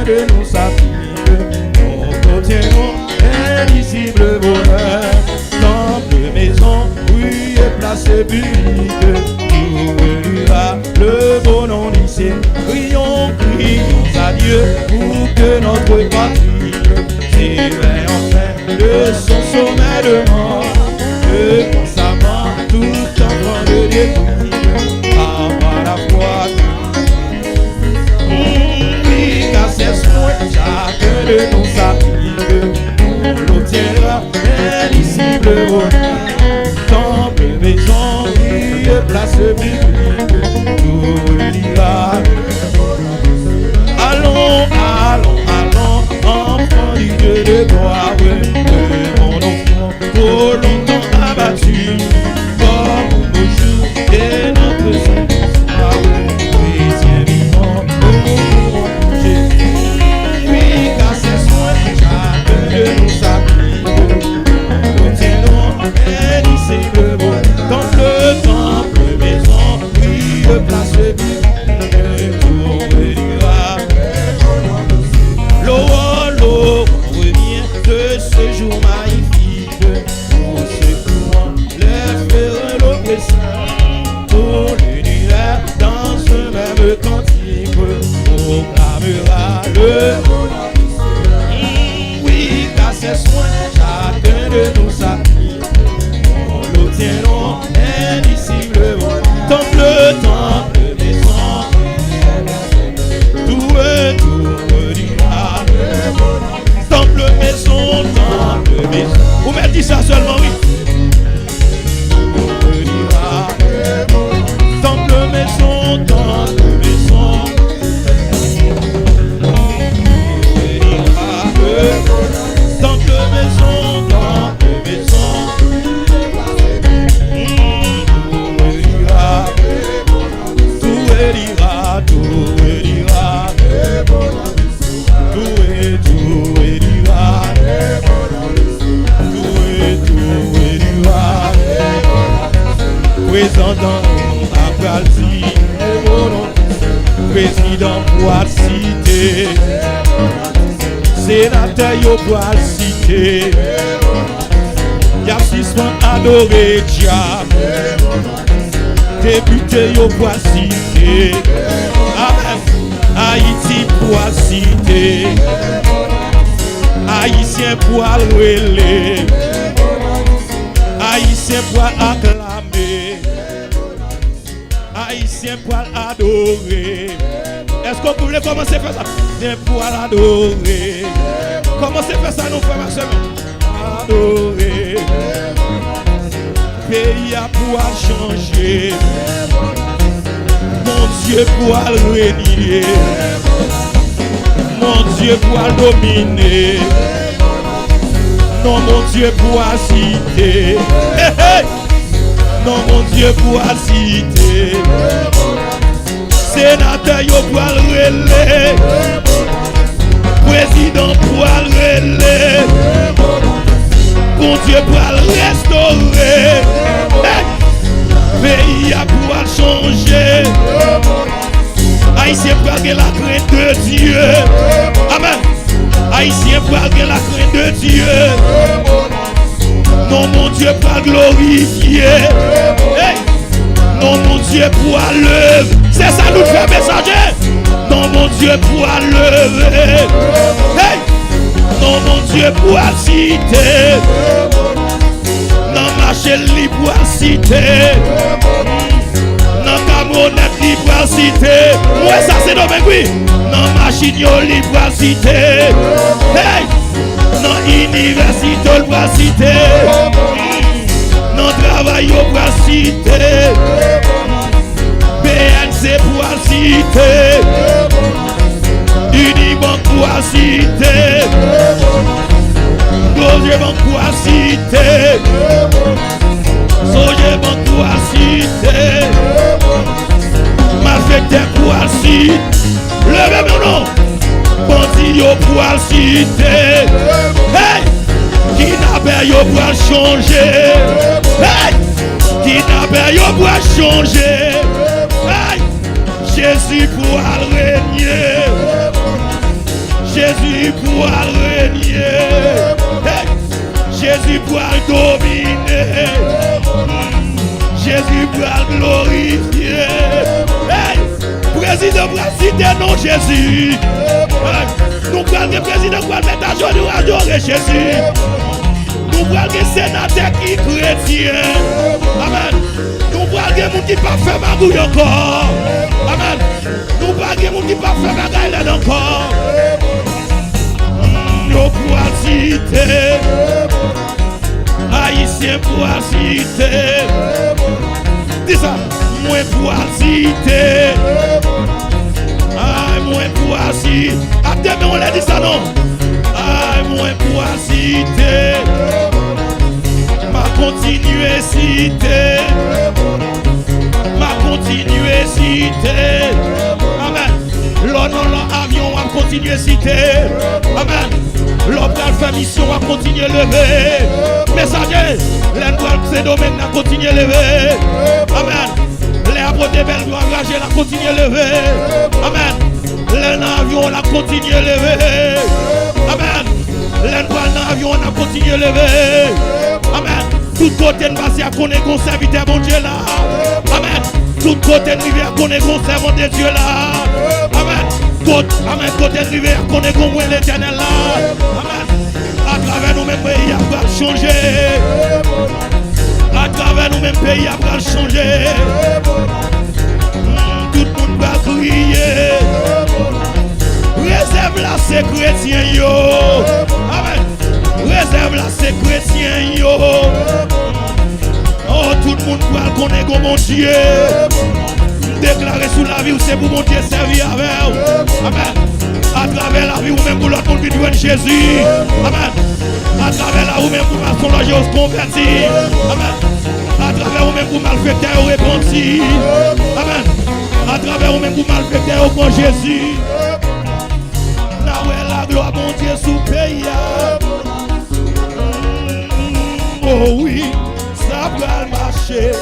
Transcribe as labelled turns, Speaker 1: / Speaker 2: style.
Speaker 1: de nous s'applique. Nous obtiendrons indicible bonheur. Temple, maison, oui, et place publique. Tout relira le bon nom lycée. Prions, prions à Dieu pour que notre patrie s'éveille enfin de son sommeil de mort. Que constamment tout enfant de détruire par la foi. Oui, car c'est soin chacun de nous s'applique. On l'obtiendra indicible bonheur. Temple, maison, vie, place publique. Tout relira. Allons, allons, allons, enfants du Dieu de gloire, de mon enfant, trop longtemps abattu, comme au beau jour et notre Saint-Esprit, chrétien vivant, nous pourrons bouger. Oui, car c'est soin, chacun de nous s'applique, nous tiendrons indicible bonheur, dans le temple, maison, oui, de place publique. L'eau revient de ce jour magnifique, pour secouant les fers l'oppresseur, pour l'univers dans ce même cantique, proclamera le oui, car c'est soin, chacun de nous s'applique, on l'obtiendront indicible, temple, temple, maison, tout est tout. Temple, maison, temple, maison. Vous me dites ça seulement, oui. Temple, maison, temple, maison. Temple, maison, temple, maison. Tout ira, tout ira. Tout ira. Président après le dit, président pour citer, sénateur pour citer, y'a 6 mois adoré diable, député pour citer, Haïti pour citer, Haïtien pour relais, Haïtien pour acclamer, Haïtien pour adorer. Est-ce que vous voulez commencer à faire ça? Haïtien pour adorer. Commencez à faire ça, nous frères et sœurs. Adorer. Pays a pour changer. Mon Dieu pour régner. Mon Dieu pour dominer. Non, mon Dieu pour citer. Hey, hey. Non, mon Dieu pour citer. Sénateur pour relais. Président pour relais. Bon Dieu pour restaurer. Hey. Pays a pour changer. Haïtien pour la crainte de Dieu. Amen. Haïtien pour la crainte de Dieu. Non, mon Dieu pour glorifier. Hey. Non, mon Dieu pour lever. C'est ça nous fait messager. Non, mon Dieu pour lever. Hey. Non, mon Dieu pour citer. Non, marcher libre pour citer. Non, camonnette libre pour citer. Ouais, ça c'est dommage, oui. Non, machine libre pour citer. Hey. Non, université pour citer. Non, travail pour citer. BNC pour citer. Unibank pour citer. Gauche Bank pour citer. Soje Bank pour citer. Mafekte pour citer. Levez mon nom. Bandit pour citer. Hey! Kidnappé yo pour changer. Hey! Kidnappé yo pour changer. Hey! Jésus pour régner. Jésus pourra régner. Hey. Jésus pourra dominer. Jésus pourra glorifier. Hey. Président pourra citer non Jésus. Hey. Nous prenons le président pour mettre à jour nous adorer Jésus. Nous prenons le sénateur qui est chrétien. Amen. Nous prenons le monde qui pas fait magouille encore. Amen. Nous prenons le monde qui pas fait bagaille encore. Nous pourrons citer. Haïtien pourra citer. Dis ça. Moi pourra citer. Moi pourra citer. Attends, on l'a dit ça non. Moi pourra citer. Ma continuer citer. Ma continuer citer. Amen. L'homme avion va continuer citer. Amen. L'homme fait mission va continuer lever. Messager, l'endroit ces domaines va continuer lever. Amen. Les apôtres de belles doivent engager la continuer lever. Amen. L'avion la continuer lever. Amen. L'avion la continuer lever. Amen. Tout côté de base à connaître qu'on serviteur bon Dieu là. Amen. Tout côté de rivière connaît qu'on servant de Dieu là. Amen. Amen. Côté de rivière connaît qu'on voit l'éternel là. Amen. À travers nous-mêmes pays à va changer. À travers nous-mêmes pays à va changer. Tout le monde va crier. Réserve la c'est chrétien yo. Amen. Réserve la c'est chrétien yo. Oh, tout le monde va connaître mon Dieu. Déclarer sous la vie où c'est pour mon Dieu servir avec. Amen. À travers la vie ou même pour l'autre monde qui doit Jésus. Amen. À travers la ou même pour mal songer au convertir. Amen. À travers ou même pour malfaiteur au repentir. Amen. À travers ou même pour malfaiteur au prend Jésus. Là où est la gloire mon Dieu sous pays. Oh oui, ça va marcher.